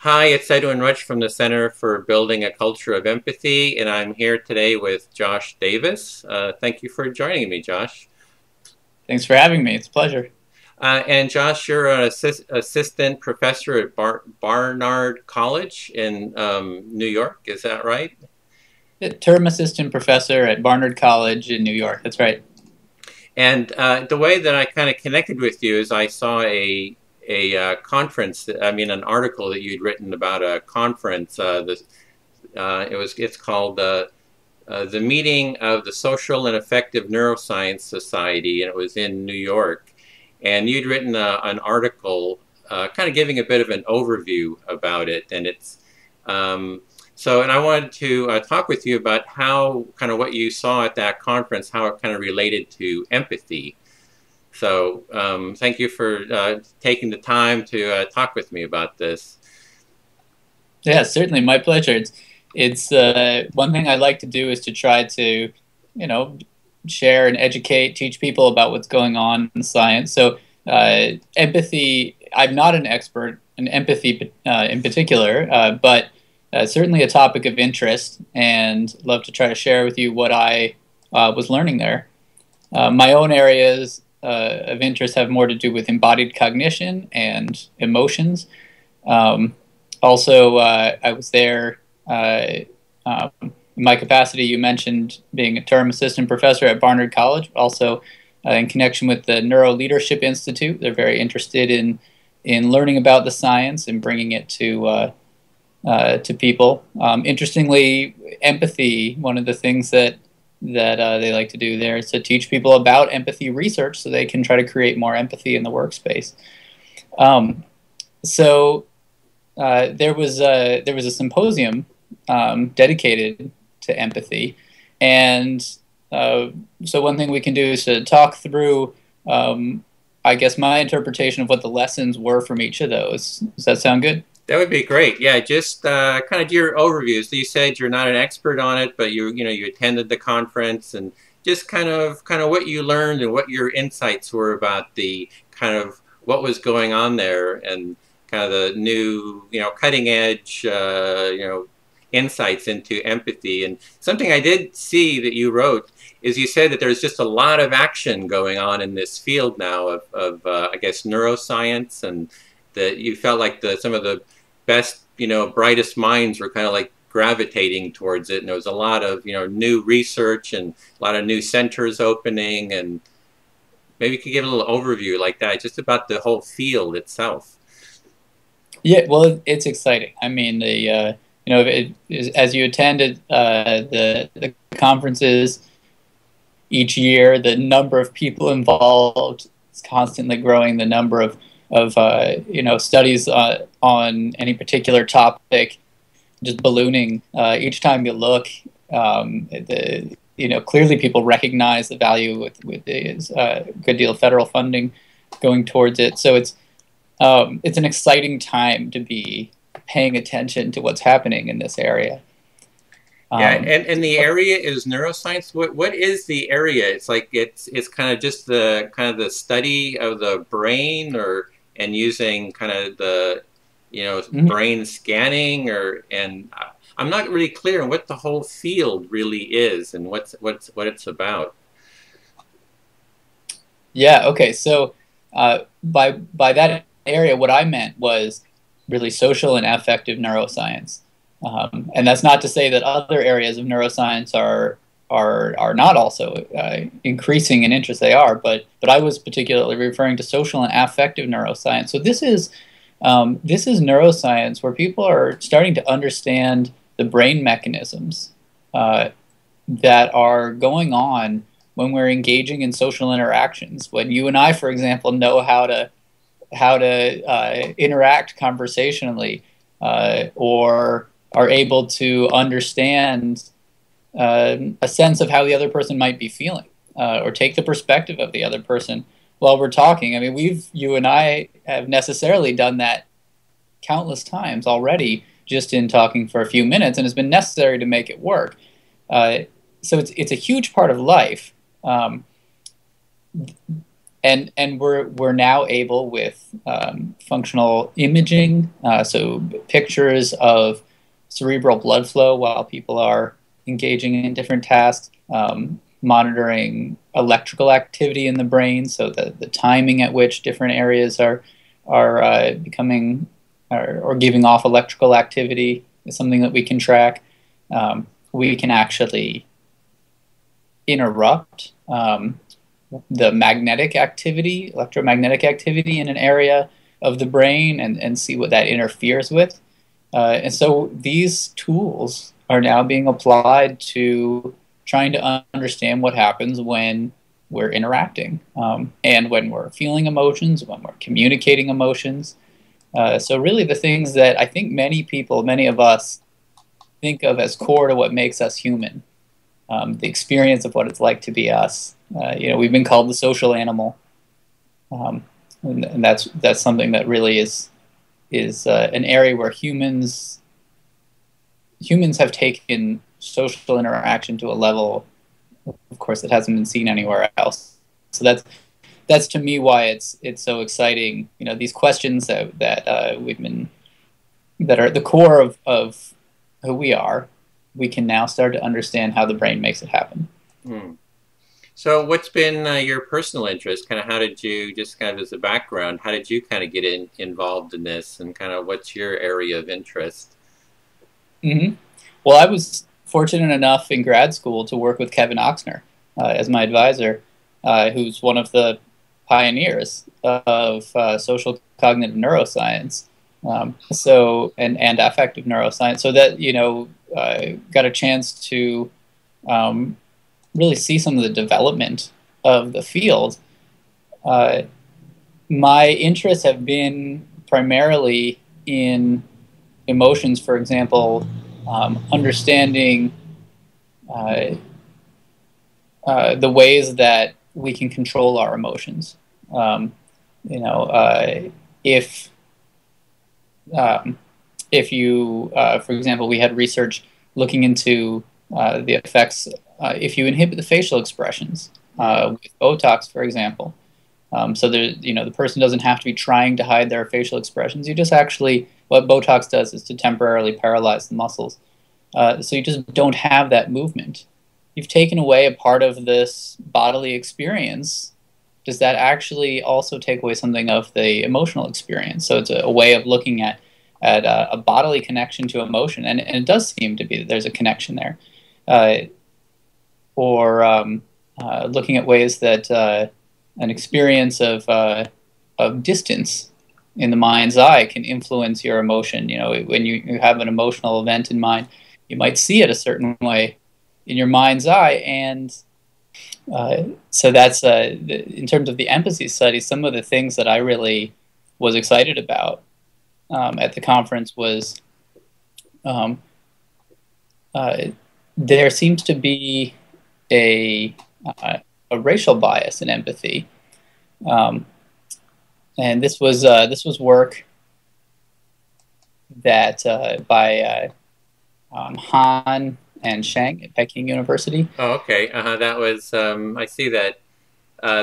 Hi, it's Edwin Rutsch from the Center for Building a Culture of Empathy, and I'm here today with Josh Davis. Thank you for joining me, Josh. Thanks for having me. It's a pleasure. And Josh, you're an assistant professor at Barnard College in New York, is that right? Term assistant professor at Barnard College in New York. That's right. And the way that I kind of connected with you is I saw a conference, an article that you'd written about a conference. It's called the meeting of the Social and Affective Neuroscience Society, and it was in New York. And you'd written an article, kind of giving a bit of an overview about it, and and I wanted to talk with you about how kind of what you saw at that conference, how it kind of related to empathy. So thank you for taking the time to talk with me about this. Yeah, certainly my pleasure. It's one thing I like to do is to try to, you know, share and educate, teach people about what's going on in science. So empathy. I'm not an expert in empathy in particular, but certainly a topic of interest, and love to try to share with you what I was learning there. My own areas of interest have more to do with embodied cognition and emotions. Um, Also, I was there in my capacity. You mentioned being a term assistant professor at Barnard College, also in connection with the Neuro Leadership Institute. They're very interested in learning about the science and bringing it to people. Interestingly, empathy, one of the things that they like to do there is to teach people about empathy research so they can try to create more empathy in the workspace. Um, so there was a symposium dedicated to empathy, and so one thing we can do is to talk through, I guess, my interpretation of what the lessons were from each of those. Does that sound good? That would be great. Yeah, just kind of your overview. So you said you're not an expert on it, but you attended the conference, and just kind of what you learned and what your insights were about the kind of what was going on there, and kind of the new cutting edge insights into empathy. And something I did see that you wrote is you said that there's just a lot of action going on in this field now of I guess neuroscience, and that you felt like some of the best, brightest minds were kind of like gravitating towards it. And there was a lot of, new research and a lot of new centers opening. And maybe you could give a little overview like that, just about the whole field itself. Yeah, well, it's exciting. I mean, as you attended the conferences each year, the number of people involved is constantly growing. The number of studies on any particular topic just ballooning. Each time you look, clearly people recognize the value with a good deal of federal funding going towards it. So it's an exciting time to be paying attention to what's happening in this area. Yeah, Um, and the area is neuroscience. What is the area? It's like it's kind of just the kind of the study of the brain, or and using kind of the mhm. brain scanning, and I'm not really clear on what the whole field really is and what it's about. Yeah. Okay. So by that area, what I meant was really social and affective neuroscience, and that's not to say that other areas of neuroscience are not also increasing in interest. They are, but I was particularly referring to social and affective neuroscience. So this is neuroscience where people are starting to understand the brain mechanisms uh, that are going on when we're engaging in social interactions. When you and I, for example, know how to interact conversationally, or are able to understand a sense of how the other person might be feeling, or take the perspective of the other person while we're talking. I mean, you and I have necessarily done that countless times already just in talking for a few minutes, and it's been necessary to make it work. Uh, so it's a huge part of life. Um, And we're now able with functional imaging, so pictures of cerebral blood flow while people are engaging in different tasks, monitoring electrical activity in the brain, so the timing at which different areas are becoming or giving off electrical activity is something that we can track. We can actually interrupt the magnetic activity, electromagnetic activity in an area of the brain and see what that interferes with. And so these tools are now being applied to trying to understand what happens when we're interacting and when we're feeling emotions, when we're communicating emotions. So really the things that I think many people, many of us, think of as core to what makes us human. The experience of what it's like to be us. We've been called the social animal, and that's something that really is an area where humans have taken social interaction to a level, of course, that hasn't been seen anywhere else. So that's to me why it's so exciting. These questions that are at the core of who we are. We can now start to understand how the brain makes it happen. Hmm. So what's been your personal interest? Kind of how did you, just kind of as a background, how did you kind of get involved in this, and kind of what's your area of interest? Mm-hmm. Well, I was fortunate enough in grad school to work with Kevin Oxner as my advisor, who's one of the pioneers of social cognitive neuroscience. And affective neuroscience, so that got a chance to really see some of the development of the field. My interests have been primarily in emotions, for example, understanding the ways that we can control our emotions. If you, for example, we had research looking into the effects if you inhibit the facial expressions with Botox, for example. So the person doesn't have to be trying to hide their facial expressions. You just actually, what Botox does is to temporarily paralyze the muscles. So you just don't have that movement. You've taken away a part of this bodily experience. Does that actually also take away something of the emotional experience? So it's a way of looking at a bodily connection to emotion, and it does seem to be that there's a connection there. Or looking at ways that an experience of distance in the mind's eye can influence your emotion. When you have an emotional event in mind, you might see it a certain way in your mind's eye, and so that's in terms of the empathy study. Some of the things that I really was excited about at the conference was there seems to be a racial bias in empathy, and this was work that by Han and Sheng at Peking University. Oh, okay. That was, I see that.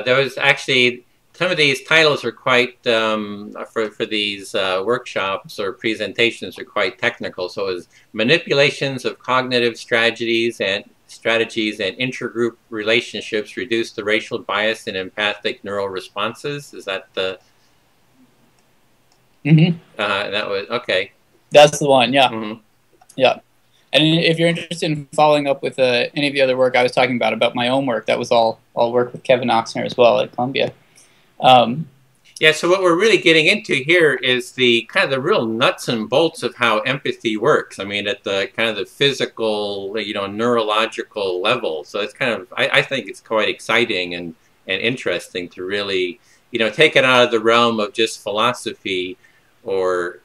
There was actually, some of these titles are quite, for these workshops or presentations are quite technical. So it was manipulations of cognitive strategies and intergroup relationships reduce the racial bias in empathic neural responses. Is that the? Mm-hmm. That was, okay. That's the one, yeah. Mm-hmm. Yeah. And if you're interested in following up with any of the other work I was talking about my own work, that was all work with Kevin Oxner as well at Columbia. Yeah, so what we're really getting into here is the kind of the real nuts and bolts of how empathy works. I mean, at the kind of the physical, neurological level. So it's kind of, I think it's quite exciting and interesting to really, take it out of the realm of just philosophy or,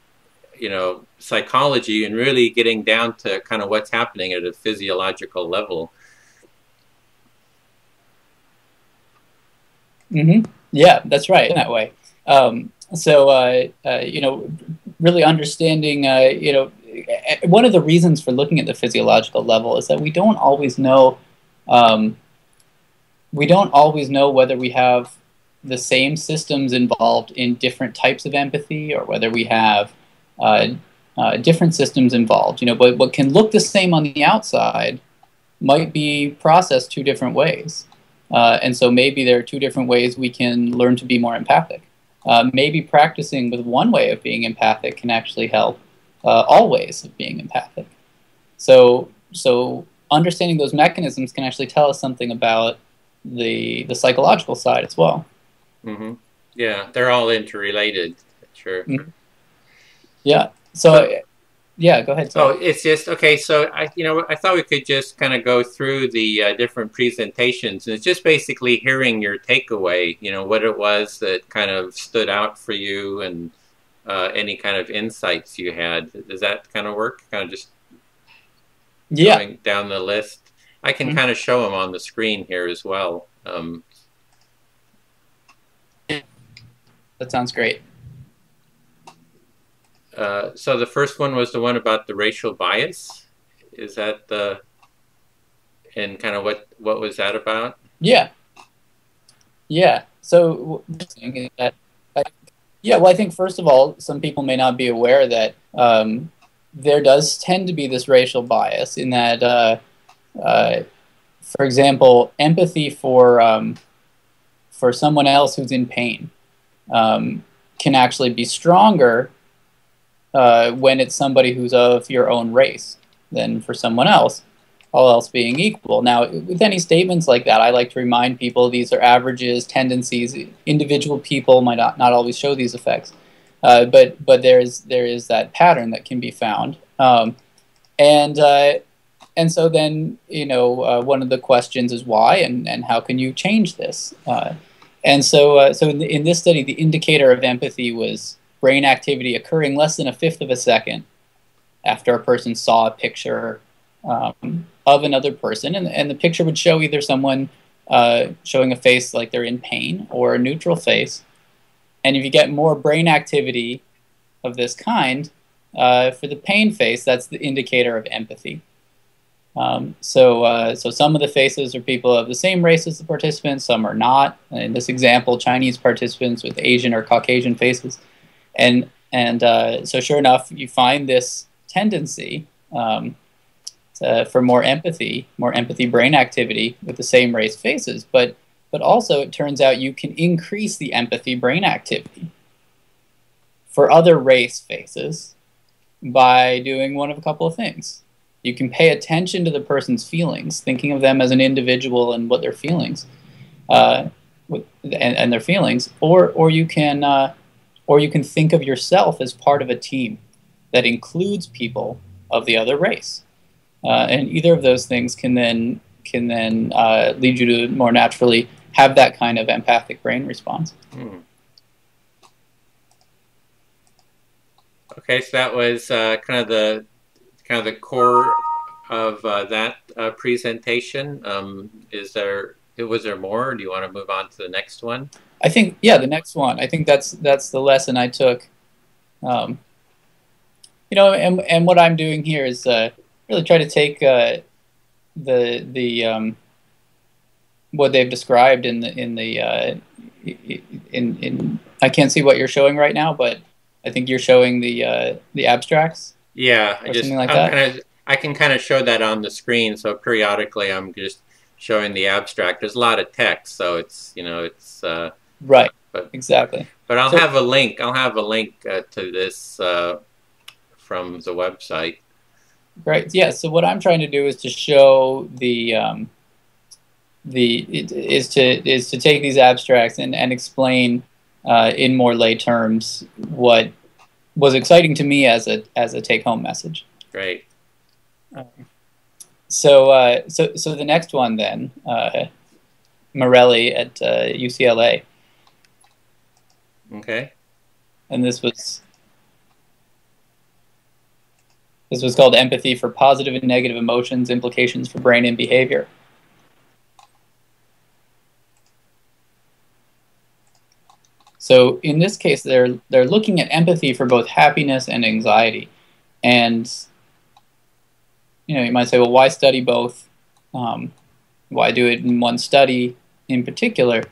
psychology, and really getting down to kind of what's happening at a physiological level. Mm-hmm. Yeah, that's right, in that way. Really understanding, one of the reasons for looking at the physiological level is that we don't always know whether we have the same systems involved in different types of empathy, or whether we have different systems involved. But what can look the same on the outside might be processed two different ways. And so maybe there are two different ways we can learn to be more empathic. Maybe practicing with one way of being empathic can actually help all ways of being empathic. So understanding those mechanisms can actually tell us something about the psychological side as well. Mm-hmm. Yeah, they're all interrelated. Sure. Mm-hmm. Yeah. So yeah, go ahead. Sorry. Oh, it's just okay. So I thought we could just kind of go through the different presentations, and it's just basically hearing your takeaway. What it was that kind of stood out for you, and any kind of insights you had. Does that kind of work? Kind of just going down the list. I can kind of show them on the screen here as well. That sounds great. So the first one was the one about the racial bias. Is that and kind of what was that about? Yeah. So well, I think first of all, some people may not be aware that there does tend to be this racial bias in that, for example, empathy for someone else who's in pain can actually be stronger when it's somebody who's of your own race than for someone else, all else being equal. Now, with any statements like that, I like to remind people these are averages, tendencies. Individual people might not always show these effects, but there is that pattern that can be found. And so then, one of the questions is why and how can you change this? And so in this study, the indicator of empathy was brain activity occurring less than 1/5 of a second after a person saw a picture of another person, and the picture would show either someone showing a face like they're in pain or a neutral face. And if you get more brain activity of this kind for the pain face, that's the indicator of empathy. So some of the faces are people of the same race as the participants, some are not. In this example, Chinese participants with Asian or Caucasian faces. And so sure enough, you find this tendency for more empathy brain activity with the same race faces. But also it turns out you can increase the empathy brain activity for other race faces by doing one of a couple of things. You can pay attention to the person's feelings, thinking of them as an individual and what their feelings, and their feelings, or you can think of yourself as part of a team that includes people of the other race, and either of those things can then lead you to more naturally have that kind of empathic brain response. Okay, so that was kind of the core of that presentation. Was there more, or do you want to move on to the next one? I think, yeah, the next one. I think that's the lesson I took. And what I'm doing here is really try to take what they've described in I can't see what you're showing right now, but I think you're showing the abstracts. Yeah, I can kind of show that on the screen. So periodically, I'm just showing the abstract. There's a lot of text, so it's right. But, exactly. But I'll have a link. I'll have a link to this from the website. Right. Yeah. So what I'm trying to do is to show is to take these abstracts and explain in more lay terms what was exciting to me as a take-home message. Great. So the next one then, Morelli at UCLA. Okay. And this was called Empathy for Positive and Negative Emotions, Implications for Brain and Behavior. So in this case, they're looking at empathy for both happiness and anxiety. And you might say, well, why study both? Why do it in one study in particular?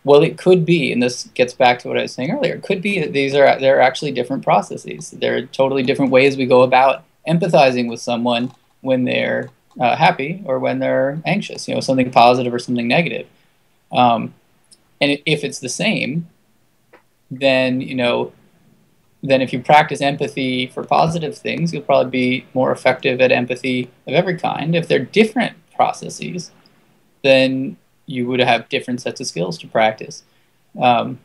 Well, it could be, and this gets back to what I was saying earlier. It could be that they're actually different processes. They're totally different ways we go about empathizing with someone when they're happy or when they're anxious. You know, something positive or something negative. And if it's the same, then then if you practice empathy for positive things, you'll probably be more effective at empathy of every kind. If they're different processes, then you would have different sets of skills to practice. Or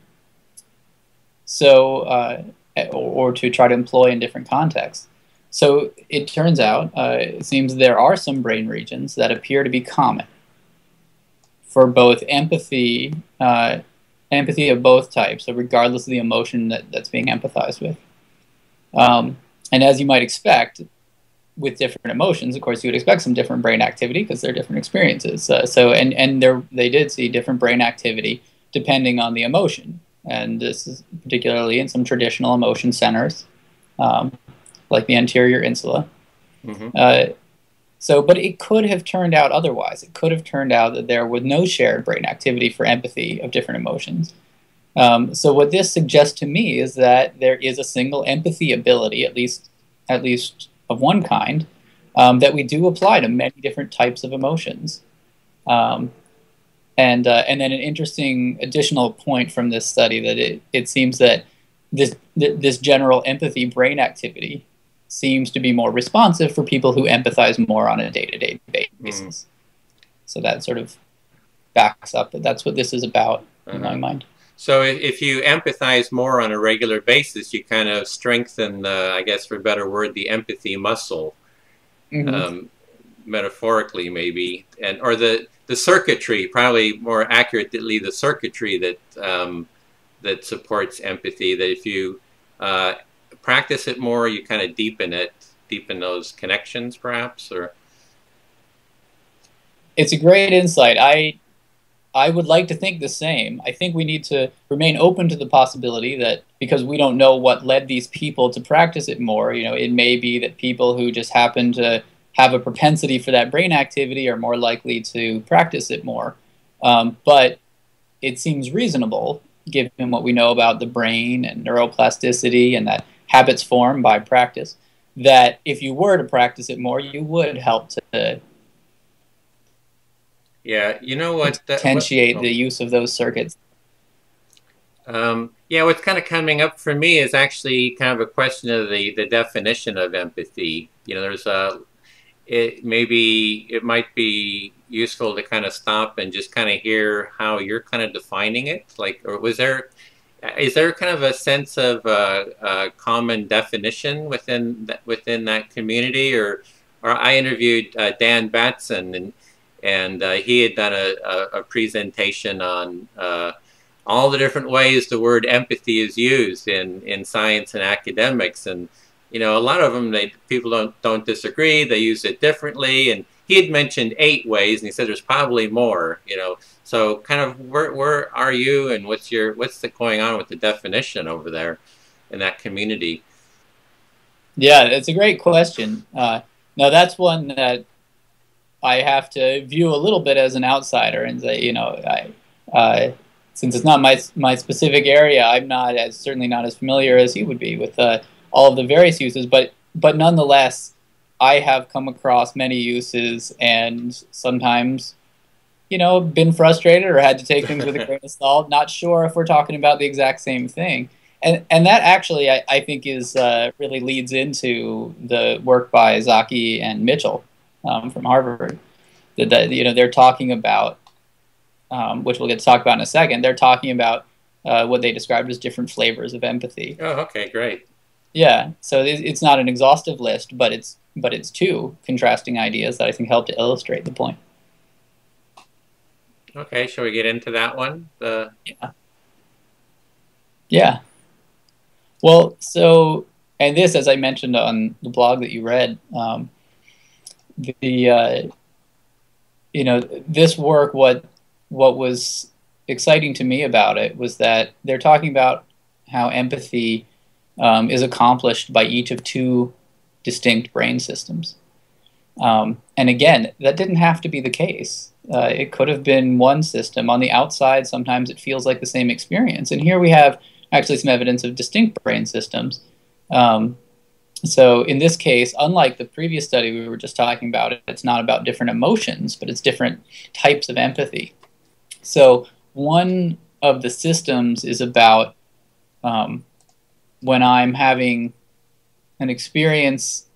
to try to employ in different contexts. So it turns out, it seems there are some brain regions that appear to be common for both empathy of both types, so regardless of the emotion that's being empathized with. And as you might expect, with different emotions, of course, you would expect some different brain activity because they're different experiences. They did see different brain activity depending on the emotion. And this is particularly in some traditional emotion centers, like the anterior insula. Mm-hmm. But it could have turned out otherwise. It could have turned out that there was no shared brain activity for empathy of different emotions. So what this suggests to me is that there is a single empathy ability, at least of one kind, that we do apply to many different types of emotions. And then an interesting additional point from this study that it seems that this general empathy brain activity seems to be more responsive for people who empathize more on a day-to-day basis. So that sort of backs up that that's what this is about in my mind. So if you empathize more on a regular basis, you kind of strengthen, I guess for a better word, the empathy muscle, metaphorically maybe, or the circuitry, probably more accurately the circuitry that supports empathy. That if you practice it more, you kind of deepen those connections, perhaps. Or it's a great insight. I would like to think the same. I think we need to remain open to the possibility that because we don't know what led these people to practice it more, it may be that people who just happen to have a propensity for that brain activity are more likely to practice it more. But it seems reasonable, given what we know about the brain and neuroplasticity and that habits form by practice, that if you were to practice it more, you would help to potentiate the use of those circuits. What's kind of coming up for me is actually kind of a question of the definition of empathy. It might be useful to kind of stop and just kind of hear how you're kind of defining it. Like, or is there kind of a sense of a common definition within that community? Or I interviewed Dan Batson, and he had done a presentation on all the different ways the word empathy is used in science and academics, and a lot of them people don't disagree. They use it differently, and he had mentioned 8 ways, and he said there's probably more. So kind of where are you, and what's going on with the definition over there in that community? Yeah, it's a great question. Now that's one that I have to view a little bit as an outsider and say, since it's not my specific area, I'm certainly not as familiar as he would be with all of the various uses. But nonetheless, I have come across many uses and sometimes, been frustrated or had to take things with a grain of salt. Not sure if we're talking about the exact same thing. And that actually, I think, is really leads into the work by Zaki and Mitchell from Harvard. That they're talking about, which we'll get to talk about in a second. They're talking about what they described as different flavors of empathy. Oh, okay, great. Yeah, so it's not an exhaustive list, but it's 2 contrasting ideas that I think help to illustrate the point. Okay, shall we get into that one? Yeah. Well, so, and this, as I mentioned on the blog that you read, this work, what was exciting to me about it was that they're talking about how empathy is accomplished by each of 2 distinct brain systems. And again, that didn't have to be the case. It could have been one system. On the outside, sometimes it feels like the same experience. And here we have actually some evidence of distinct brain systems. Um, so in this case, unlike the previous study we were just talking about, it's not about different emotions, but it's different types of empathy. So one of the systems is about when I'm having an experience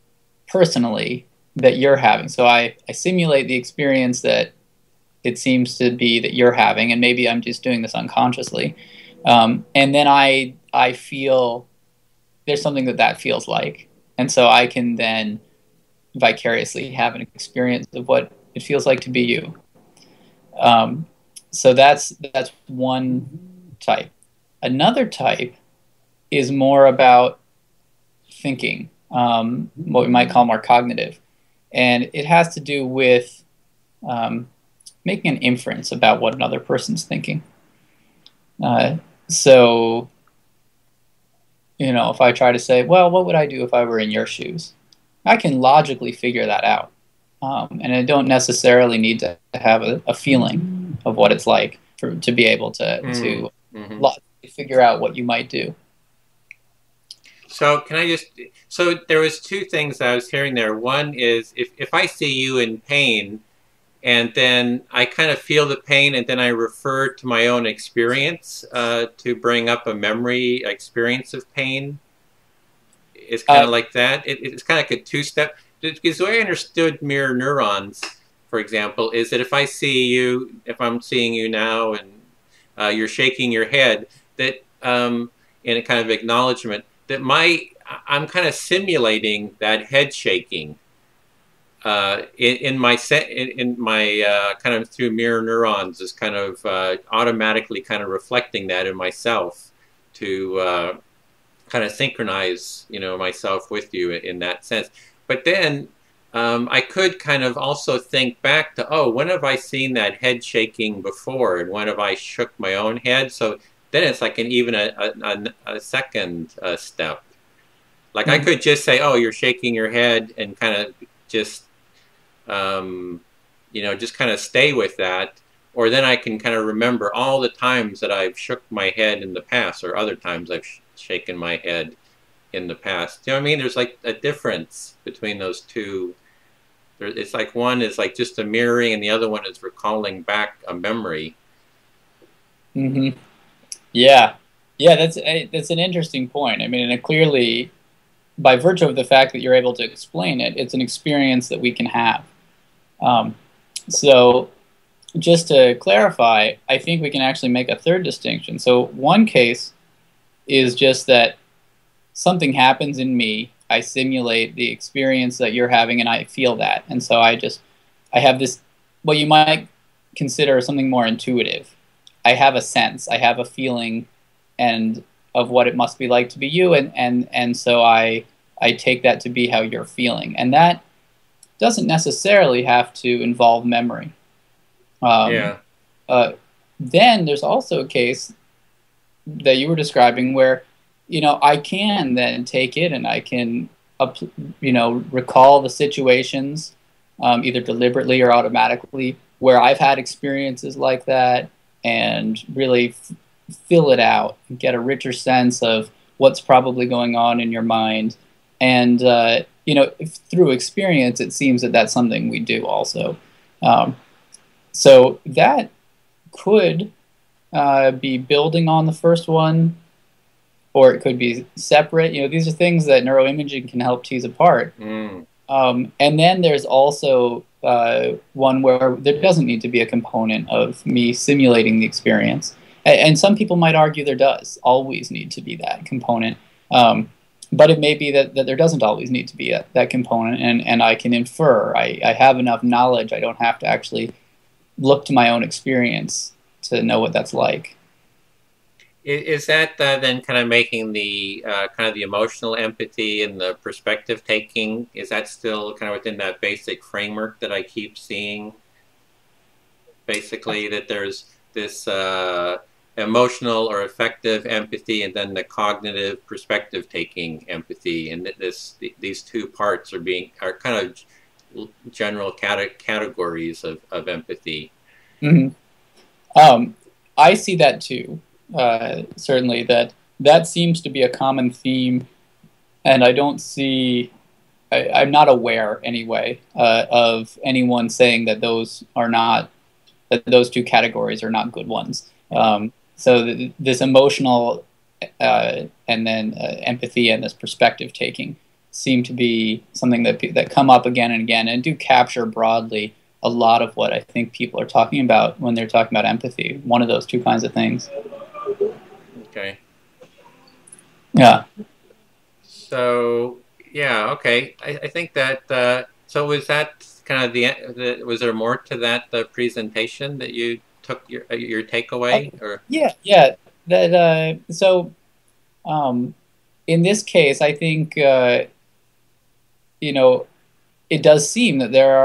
personally that you're having. So I simulate the experience that it seems to be that you're having, and maybe I'm just doing this unconsciously. And then I feel there's something that feels like. And so I can then vicariously have an experience of what it feels like to be you. So that's one type. Another type is more about thinking, what we might call more cognitive. And it has to do with making an inference about what another person's thinking. So, if I try to say, well, what would I do if I were in your shoes? I can logically figure that out. And I don't necessarily need to have a feeling of what it's like to be able to logically figure out what you might do. So so there was two things I was hearing there. One is if I see you in pain and then I kind of feel the pain and then I refer to my own experience to bring up a memory experience of pain, it's kind of like that. It's kind of like a two-step. Because the way I understood mirror neurons, for example, is that if I'm seeing you now and you're shaking your head, that in a kind of acknowledgement, that I'm kind of simulating that head shaking in my kind of through mirror neurons, is kind of automatically kind of reflecting that in myself to kind of synchronize myself with you in that sense. But then I could kind of also think back to, oh, when have I seen that head shaking before, and when have I shook my own head? So then it's like even a second step. Like I could just say, oh, you're shaking your head, and kind of just just kind of stay with that. Or then I can kind of remember all the times that I've shook my head in the past, or other times I've shaken my head in the past. You know what I mean? There's like a difference between those two. It's like one is like just a mirroring, and the other one is recalling back a memory. Mm-hmm. Yeah, that's an interesting point. I mean, and clearly, by virtue of the fact that you're able to explain it, it's an experience that we can have. So, just to clarify, I think we can actually make a third distinction. So, one case is just that something happens in me, I simulate the experience that you're having, and I feel that. And so I have this, what you might consider something more intuitive. I have a sense, I have a feeling and of what it must be like to be you, and so I take that to be how you're feeling. And that doesn't necessarily have to involve memory. Then there's also a case that you were describing where I can then take it and I can recall the situations either deliberately or automatically where I've had experiences like that, and really fill it out and get a richer sense of what's probably going on in your mind. And through experience, it seems that that's something we do also. So that could be building on the first one, or it could be separate. These are things that neuroimaging can help tease apart. And then there's also one where there doesn't need to be a component of me simulating the experience. And some people might argue there does always need to be that component. But it may be that there doesn't always need to be that component, and I can infer. I have enough knowledge. I don't have to actually look to my own experience to know what that's like. Is that then kind of making the kind of the emotional empathy and the perspective taking, is that still kind of within that basic framework that I keep seeing? Basically, that there's this emotional or affective empathy, and then the cognitive perspective taking empathy, and that these two parts are kind of general categories of empathy. Mhm. I see that too. Certainly, that seems to be a common theme, and I don't see. I'm not aware, anyway, of anyone saying that those two categories are not good ones. So this emotional and then empathy and this perspective taking seem to be something that come up again and again and do capture broadly a lot of what I think people are talking about when they're talking about empathy. One of those two kinds of things. Okay. Yeah. So yeah, okay. I think that. So was that kind of was there more to that presentation that you took your Uh, takeaway or? yeah. Yeah. That. Um, in this case, I think you know it does seem that there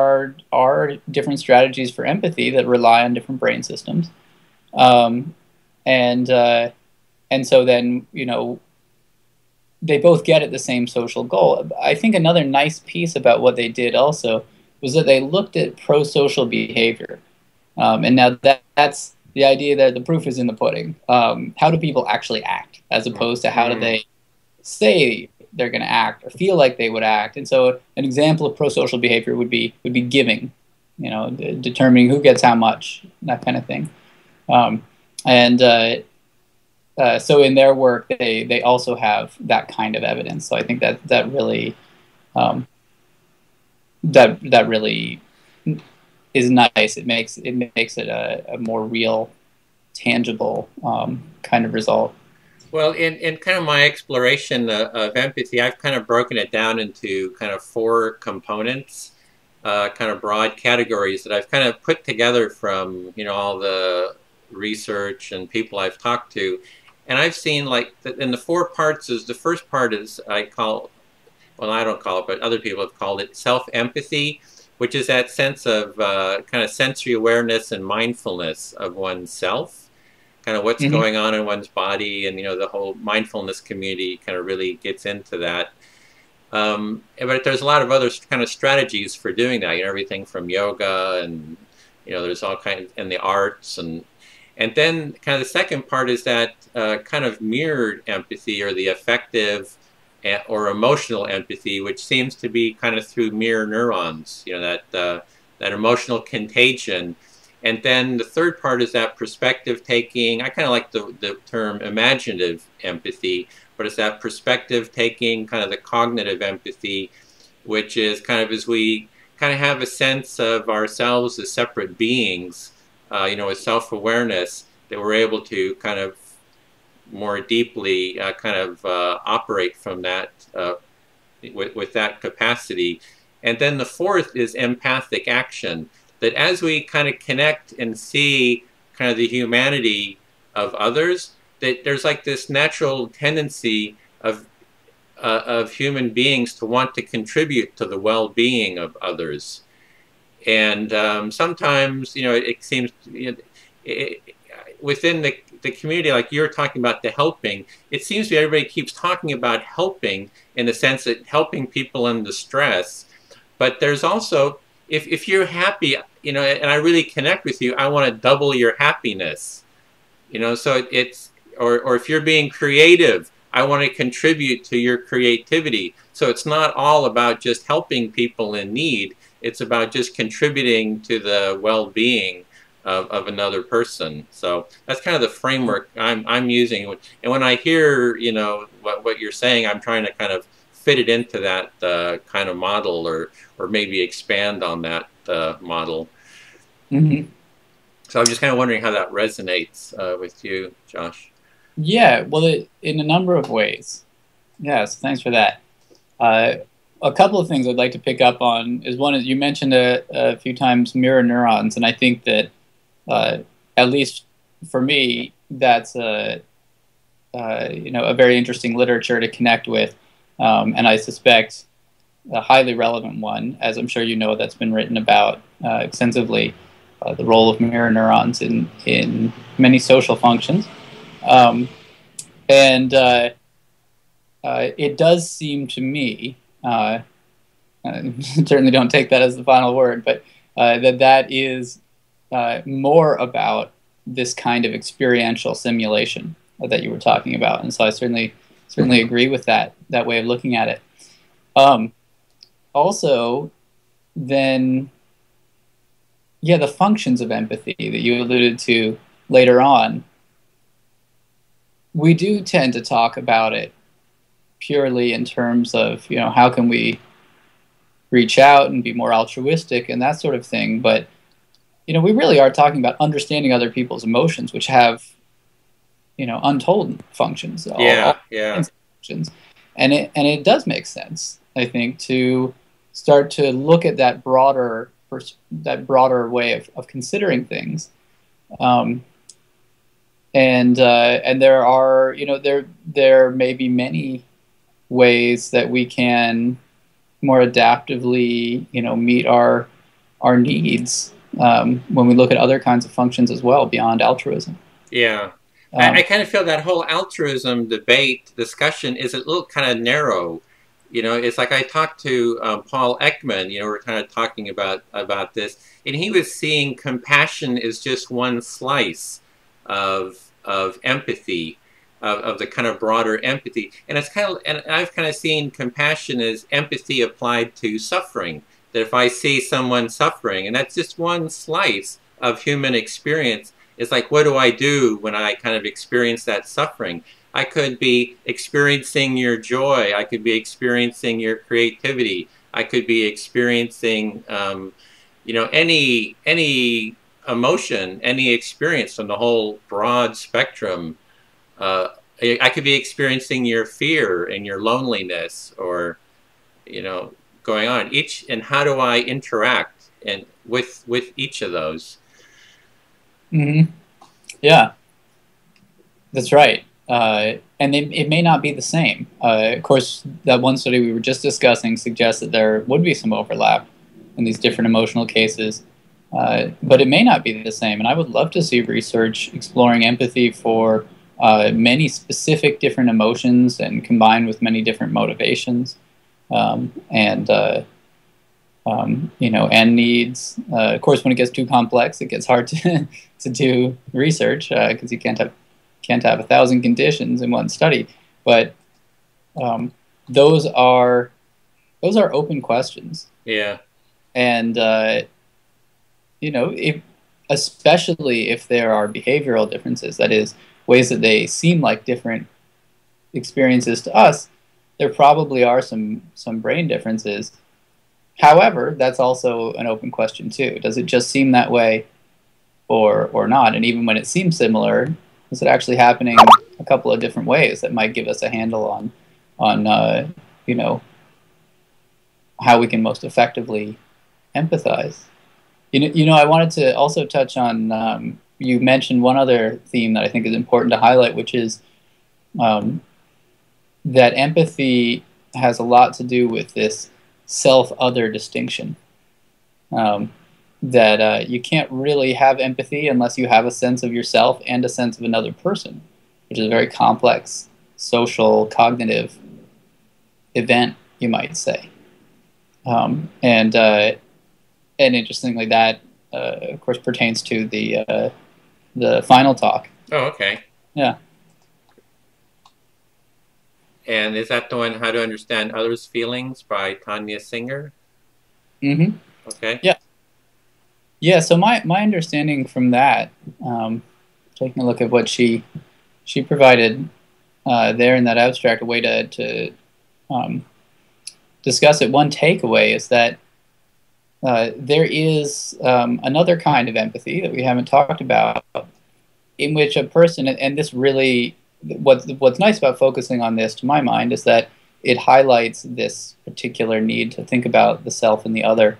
are different strategies for empathy that rely on different brain systems, um, and and so then they both get at the same social goal. I think another nice piece about what they did also was that they looked at pro-social behavior, and now that's the idea that the proof is in the pudding. How do people actually act, as opposed to how do Mm. they say they're going to act or feel like they would act? And so, an example of pro-social behavior would be giving, determining who gets how much, that kind of thing. Um, and So in their work, they also have that kind of evidence. So I think that really that really is nice. It makes it a more real, tangible kind of result. Well, in kind of my exploration of empathy, I've kind of broken it down into kind of four components, kind of broad categories that I've kind of put together from all the research and people I've talked to, and I've seen like in the four parts is the first part is I call, well, I don't call it, but other people have called it self-empathy, which is that sense of kind of sensory awareness and mindfulness of oneself, kind of what's Hmm. going on in one's body, and the whole mindfulness community kind of really gets into that. But there's a lot of other kind of strategies for doing that. Everything from yoga and there's all kinds in the arts, and then kind of the second part is that kind of mirrored empathy or the affective or emotional empathy, which seems to be kind of through mirror neurons. That emotional contagion. And then the third part is that perspective taking. I kind of like the term imaginative empathy, but it's that perspective taking, kind of the cognitive empathy, which is kind of as we kind of have a sense of ourselves as separate beings, with self awareness, that we're able to kind of more deeply kind of operate from that with that capacity. And then the fourth is empathic action, that as we kind of connect and see kind of the humanity of others, that there's like this natural tendency of human beings to want to contribute to the well-being of others. And sometimes, it seems within the community, like you're talking about the helping, it seems to be everybody keeps talking about helping in the sense that helping people in distress. But there's also, if you're happy, and I really connect with you, I want to double your happiness. So it's, or if you're being creative, I want to contribute to your creativity. So it's not all about just helping people in need. It's about just contributing to the well-being of another person. So that's kind of the framework I'm using. And when I hear what you're saying, I'm trying to kind of fit it into that kind of model, or maybe expand on that model. Hmm. So I'm just kind of wondering how that resonates with you, Josh. Yeah, well, in a number of ways. Yeah, so thanks for that. Uh, a couple of things I'd like to pick up on is one is you mentioned a few times mirror neurons, and I think that uh, at least for me, that's a very interesting literature to connect with, and I suspect a highly relevant one, as I'm sure you know, that's been written about extensively, the role of mirror neurons in many social functions, um, and it does seem to me. Certainly don't take that as the final word, but that is more about this kind of experiential simulation that you were talking about, and so I certainly agree with that way of looking at it. Also, then, yeah, the functions of empathy that you alluded to later on, we do tend to talk about it purely in terms of, how can we reach out and be more altruistic and that sort of thing, but we really are talking about understanding other people's emotions, which have, untold functions, Yeah, all yeah. kinds of functions, and it does make sense, I think, to start to look at that broader way of considering things, and there are, there may be many ways that we can more adaptively, meet our needs, when we look at other kinds of functions as well beyond altruism. Yeah. I Um, kind of feel that whole altruism debate discussion is a little kind of narrow. It's like I talked to Paul Ekman, we're kind of talking about this, and he was seeing compassion is just one slice of empathy, of the kind of broader empathy. And and I've kind of seen compassion as empathy applied to suffering. That if I see someone suffering, and that's just one slice of human experience, it's like, what do I do when I kind of experience that suffering? I could be experiencing your joy. I could be experiencing your creativity. I could be experiencing, any emotion, any experience from the whole broad spectrum. Uh, I could be experiencing your fear and your loneliness, or you know, going on each. And how do I interact and with each of those? mhm. Yeah, that's right. And it may not be the same. Of course, that one study we were just discussing suggests that there would be some overlap in these different emotional cases, but it may not be the same. And I would love to see research exploring empathy for many specific different emotions and combined with many different motivations, and and needs. Of course, when it gets too complex, it gets hard to to do research, because you can't have 1,000 conditions in one study. But um, those are open questions, Yeah, and if, especially if there are behavioral differences, that is, ways that they seem like different experiences to us, there probably are some brain differences. However, that's also an open question too. Does it just seem that way, or not? And even when it seems similar, is it actually happening a couple of different ways that might give us a handle on how we can most effectively empathize? I wanted to also touch on, you mentioned one other theme that I think is important to highlight, which is um, that empathy has a lot to do with this self-other distinction. That you can't really have empathy unless you have a sense of yourself and a sense of another person, which is a very complex social cognitive event, you might say. And interestingly, that of course pertains to the final talk. oh, okay. Yeah. And is that the one, How to Understand Others' Feelings by Tanya Singer? Mm-hmm. Okay. Yeah. Yeah. So my understanding from that, taking a look at what she provided there in that abstract, a way to discuss it. One takeaway is that there is another kind of empathy that we haven't talked about, in which a person, and this really, what's nice about focusing on this, to my mind, is that it highlights this particular need to think about the self and the other.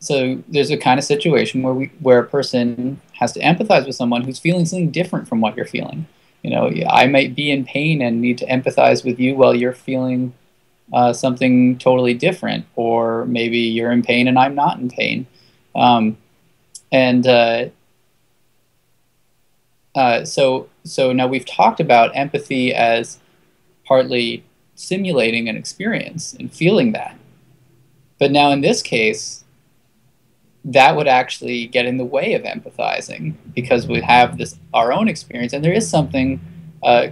So there's a kind of situation where a person has to empathize with someone who's feeling something different from what you're feeling. I might be in pain and need to empathize with you while you're feeling something totally different, or maybe you're in pain and I'm not in pain. And so now we've talked about empathy as partly simulating an experience and feeling that. But now in this case, that would actually get in the way of empathizing because we have this our own experience, and there is something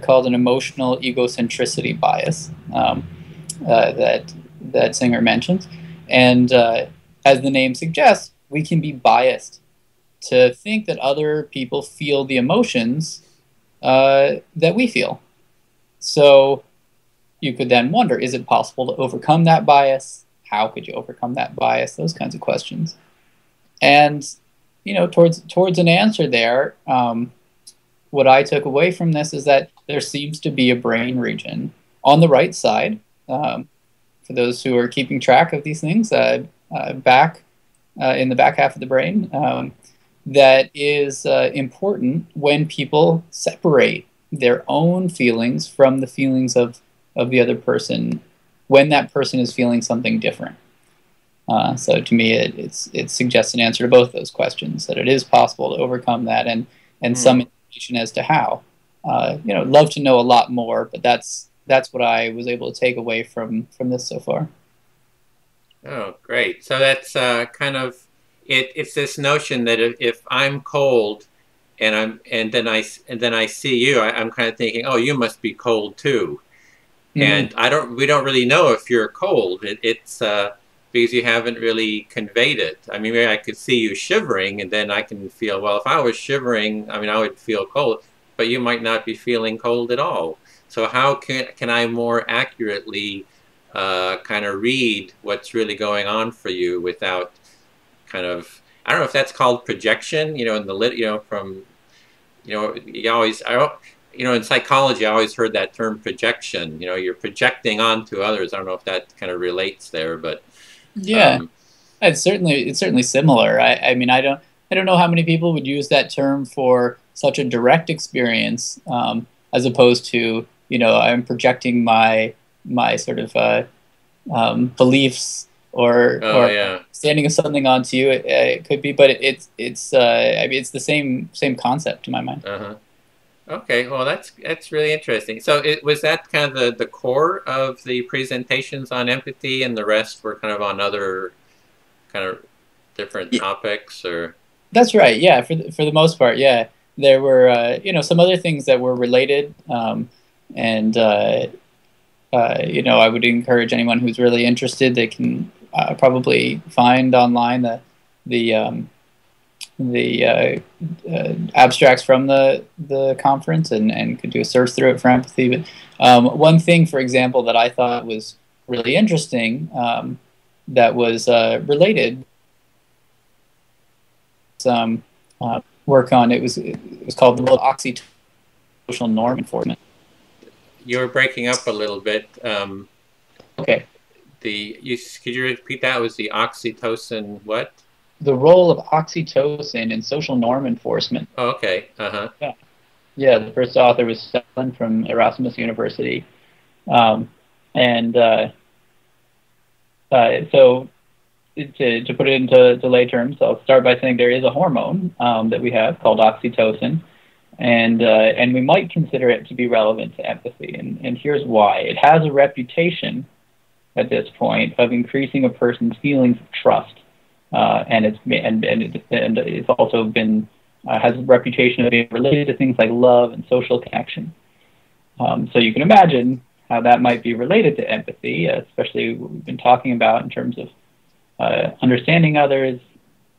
called an emotional egocentricity bias that Singer mentions, and as the name suggests, we can be biased to think that other people feel the emotions that we feel. So you could then wonder, is it possible to overcome that bias? How could you overcome that bias? Those kinds of questions. And towards an answer there, what I took away from this is that there seems to be a brain region on the right side, for those who are keeping track of these things, back in the back half of the brain, that is important when people separate their own feelings from the feelings of the other person when that person is feeling something different. So to me, it suggests an answer to both those questions, that it is possible to overcome that, and some indication as to how. Love to know a lot more, but that's what I was able to take away from this so far. Oh, great. So that's kind of it's this notion that if I'm cold and then I see you, I'm kind of thinking, oh, you must be cold too. And we don't really know if you're cold. It's because you haven't really conveyed it. I mean, maybe I could see you shivering, and then I can feel, well, if I was shivering, I mean, I would feel cold, but you might not be feeling cold at all. So how can I more accurately kind of read what's really going on for you without kind of, I don't know if that's called projection, in the from, you always, in psychology, I always heard that term projection. You're projecting onto others. I don't know if that kind of relates there, but yeah, it's certainly similar. I mean, I don't know how many people would use that term for such a direct experience, as opposed to I'm projecting my sort of beliefs or standing of something onto you. It could be, but it's I mean, it's the same concept to my mind. Okay, well, that's really interesting. So was that kind of the core of the presentations on empathy, and the rest were kind of on other kind of different topics, or? That's right. Yeah, for the most part, yeah. There were some other things that were related, and I would encourage anyone who's really interested. They can probably find online the abstracts from the conference and could do a search through it for empathy. But one thing, for example, that I thought was really interesting, that was related, some work on it was called the role of oxytocin norm enforcement. You were breaking up a little bit. Okay. Could you repeat that? It was the oxytocin what? The role of oxytocin in social norm enforcement. Oh, okay. Uh-huh. Yeah, the first author was Stellan from Erasmus University. So to put it into lay terms, I'll start by saying there is a hormone that we have called oxytocin, and we might consider it to be relevant to empathy. And here's why. It has a reputation at this point of increasing a person's feelings of trust. And it's also been has a reputation of being related to things like love and social connection. So you can imagine how that might be related to empathy, especially what we've been talking about in terms of understanding others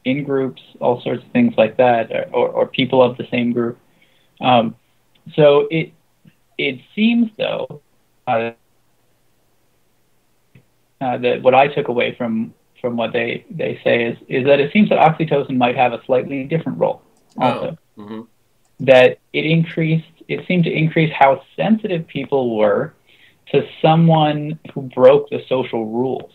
in groups, all sorts of things like that, or people of the same group. So it seems though that what I took away from what they say is that it seems that oxytocin might have a slightly different role also. Oh. Mm-hmm. That it seemed to increase how sensitive people were to someone who broke the social rules.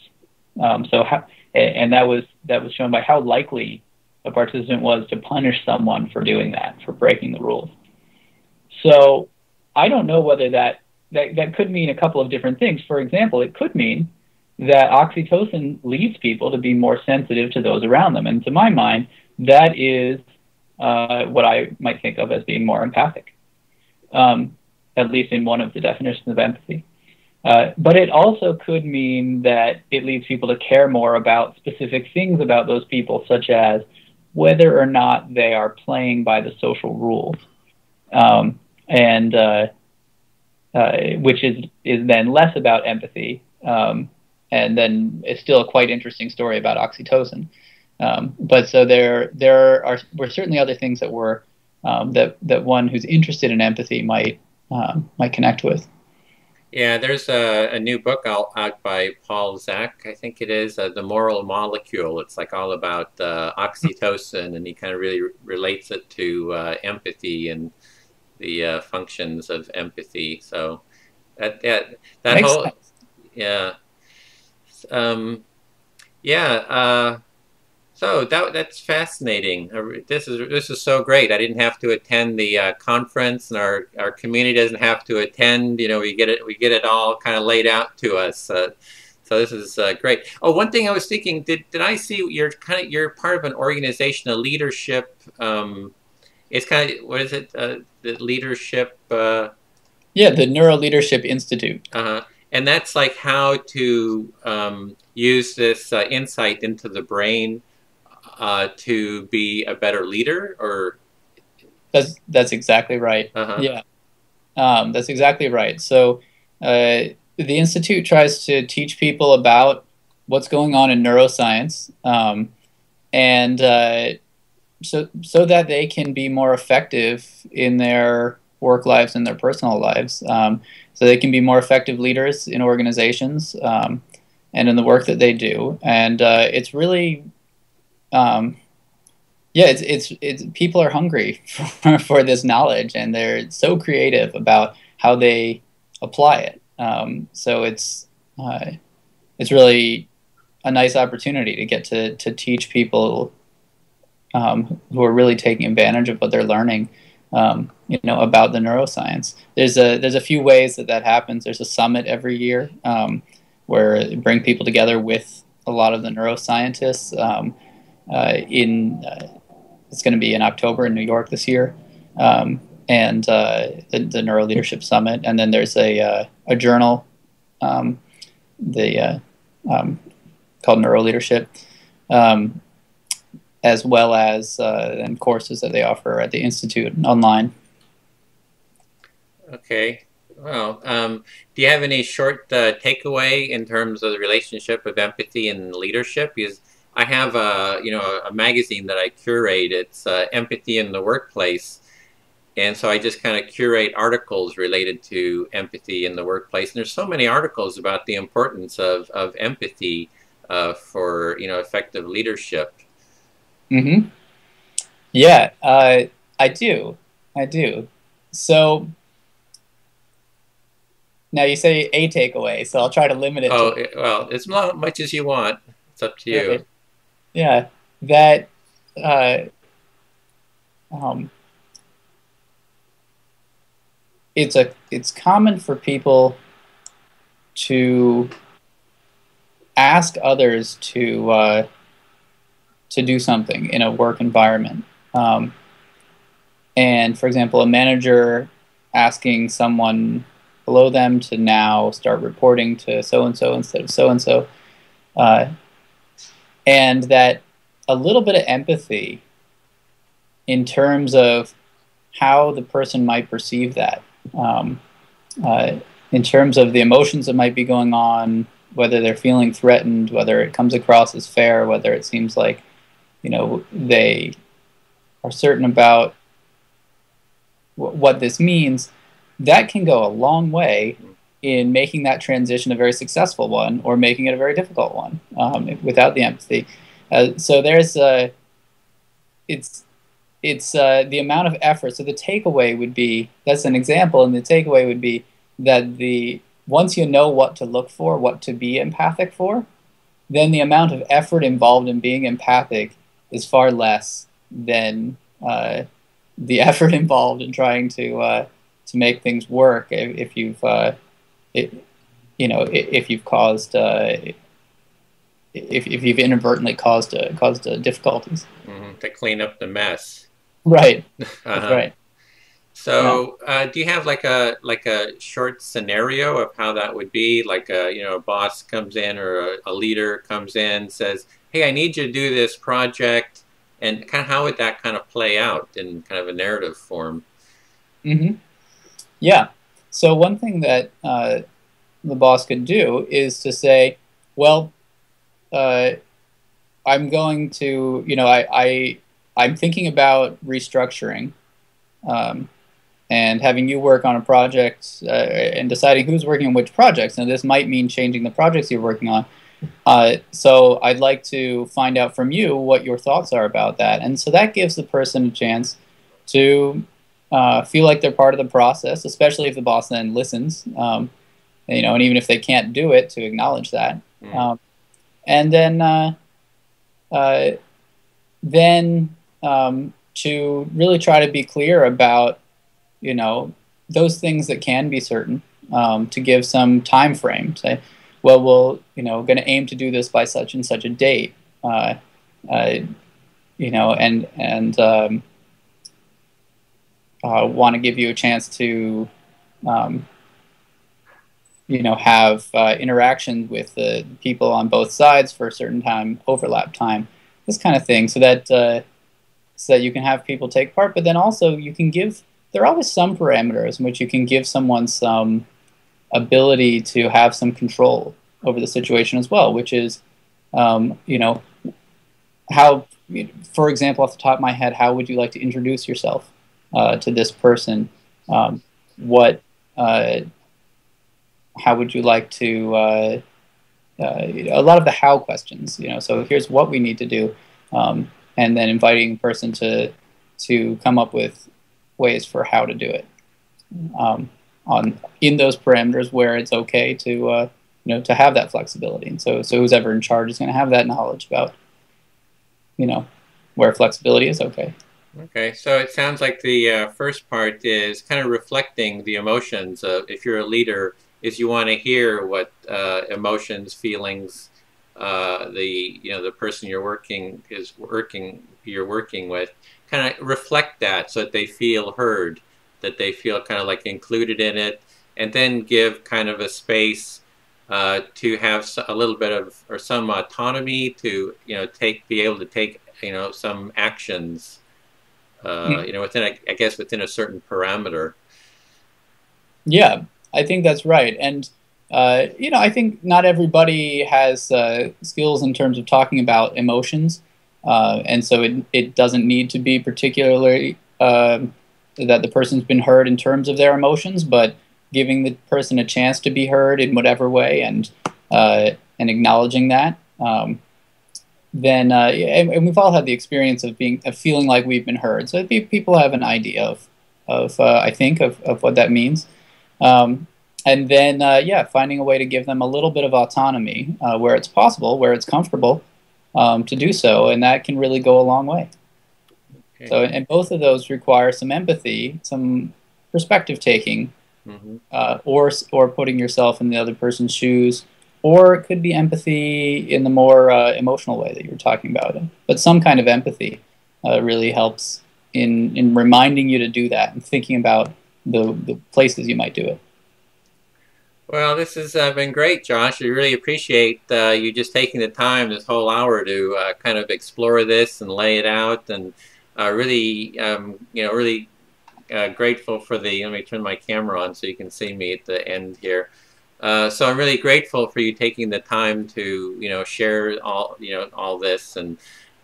And that was shown by how likely a participant was to punish someone for doing that, for breaking the rules. So I don't know whether that could mean a couple of different things. For example, it could mean that oxytocin leads people to be more sensitive to those around them. And to my mind, that is what I might think of as being more empathic, at least in one of the definitions of empathy. But it also could mean that it leads people to care more about specific things about those people, such as whether or not they are playing by the social rules, and which is then less about empathy, and then it's still a quite interesting story about oxytocin. But so were certainly other things that were that one who's interested in empathy might connect with. Yeah, there's a new book out by Paul Zak, I think it is, The Moral Molecule. It's like all about oxytocin, and he kind of really relates it to empathy and the functions of empathy. So that Makes whole sense. yeah yeah. So that's fascinating. This is so great. I didn't have to attend the conference, and our community doesn't have to attend. You know, we get it all kind of laid out to us. So this is great. Oh, one thing I was thinking, did I see you're part of an organization, a leadership? It's kind of, what is it? The leadership. Yeah, the Neuro Leadership Institute. And that's like how to use this insight into the brain to be a better leader, or That's exactly right. uh-huh. Yeah, that's exactly right. So the institute tries to teach people about what's going on in neuroscience, and so that they can be more effective in their work lives and their personal lives. So they can be more effective leaders in organizations, and in the work that they do. And it's really yeah, it's people are hungry for this knowledge, and they're so creative about how they apply it. So it's really a nice opportunity to get to teach people who are really taking advantage of what they're learning, about the neuroscience. There's a few ways that happens. There's a summit every year where they bring people together with a lot of the neuroscientists. It's going to be in October in New York this year, and the Neuro Leadership Summit. And then there's a journal, called Neuro Leadership, as well as and courses that they offer at the Institute online. Okay. Well, do you have any short takeaway in terms of the relationship of empathy and leadership? Because I have a magazine that I curate. It's Empathy in the Workplace, and so I just kind of curate articles related to empathy in the workplace. And there's so many articles about the importance of empathy for effective leadership. Mm-hmm. Yeah, I do. I do. So now you say a takeaway, so I'll try to limit it Oh, to well, as much as you want. It's up to you. right. Yeah, that uh, um, it's common for people to ask others to do something in a work environment. And for example, a manager asking someone below them to now start reporting to so and so instead of so and so, and that a little bit of empathy in terms of how the person might perceive that, in terms of the emotions that might be going on, whether they're feeling threatened, whether it comes across as fair, whether it seems like they are certain about what this means, that can go a long way in making that transition a very successful one, or making it a very difficult one, without the empathy. So there's it's the amount of effort. So the takeaway would be, that's an example, and the takeaway would be that once you know what to look for, what to be empathic for, then the amount of effort involved in being empathic is far less than the effort involved in trying to make things work. If you've if you've caused if you've inadvertently caused difficulties. To clean up the mess. Right. That's Uh-huh. right. Yeah. So, do you have like a short scenario of how that would be? Like a boss comes in or a leader comes in, says, "Hey, I need you to do this project," and kind of how would that kind of play out in kind of a narrative form? hmm Yeah. So one thing that the boss could do is to say, well, uh, I'm going to, I'm thinking about restructuring, um, and having you work on a project, and deciding who's working on which projects. Now, this might mean changing the projects you're working on. So I'd like to find out from you what your thoughts are about that. And so that gives the person a chance to feel like they're part of the process, especially if the boss then listens, and even if they can't do it, to acknowledge that. Mm. Um, and uh, then to really try to be clear about, you know, those things that can be certain, to give some time frame. Say, well, going to aim to do this by such and such a date. Uh, uh, and want to give you a chance to, um, have interaction with the people on both sides for a certain time, overlap time, this kind of thing, so that you can have people take part. But then also you can give. There are always some parameters in which you can give someone some ability to have some control over the situation as well, which is, um, you know, how, for example, off the top of my head, how would you like to introduce yourself to this person? What, how would you like to, a lot of the how questions, so here's what we need to do, and then inviting a person to come up with ways for how to do it, on in those parameters where it's okay to have that flexibility. And so who's ever in charge is going to have that knowledge about, you know where flexibility is okay. Okay, so it sounds like the first part is kind of reflecting the emotions. If you're a leader, is you want to hear what emotions, feelings, the person you're working with, kind of reflect that so that they feel heard, that they feel kind of like included in it, and then give kind of a space to have a little bit of or some autonomy to be able to take some actions within I guess within a certain parameter. Yeah, I think that's right. And I think not everybody has skills in terms of talking about emotions, and so it doesn't need to be particularly that the person's been heard in terms of their emotions, but giving the person a chance to be heard in whatever way, and acknowledging that. Then and we've all had the experience of feeling like we've been heard. So people have an idea of I think of what that means. And then, finding a way to give them a little bit of autonomy, where it's possible, where it's comfortable, to do so, and that can really go a long way. Okay. So, and both of those require some empathy, some perspective taking, Mm-hmm. or putting yourself in the other person's shoes, or it could be empathy in the more emotional way that you were talking about. But some kind of empathy really helps in reminding you to do that and thinking about the places you might do it. Well, this has been great, Josh. I really appreciate you just taking the time this whole hour to kind of explore this and lay it out, and really grateful for the. Let me turn my camera on so you can see me at the end here. So I'm really grateful for you taking the time to share all this, and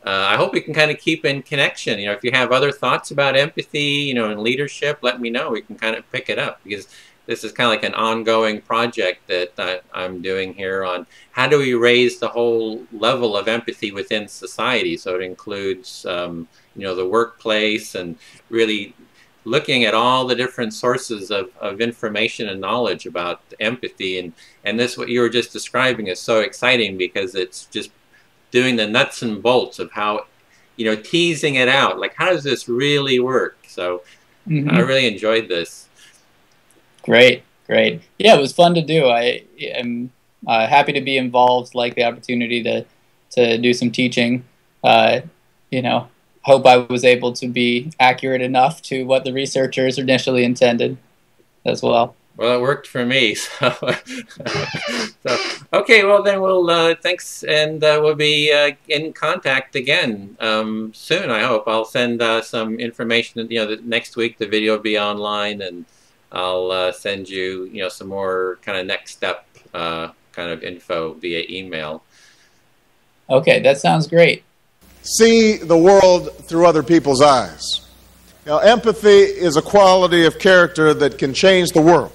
I hope we can kind of keep in connection. If you have other thoughts about empathy, and leadership, let me know. We can kind of pick it up because this is kind of like an ongoing project that I'm doing here on how do we raise the whole level of empathy within society. So it includes the workplace and really looking at all the different sources of information and knowledge about empathy, and this what you were just describing is so exciting because it's just doing the nuts and bolts of how teasing it out, like how does this really work. So I Mm-hmm. really enjoyed this. Great, great. Yeah, it was fun to do. I am happy to be involved. Like the opportunity to do some teaching. Uh, you know, hope I was able to be accurate enough to what the researchers initially intended as well. Well, it worked for me. So, okay. Well, then we'll thanks, and we'll be in contact again soon. I hope I'll send some information. Next week the video will be online, and I'll send you some more kind of next step kind of info via email. Okay, that sounds great. See the world through other people's eyes. Now, empathy is a quality of character that can change the world.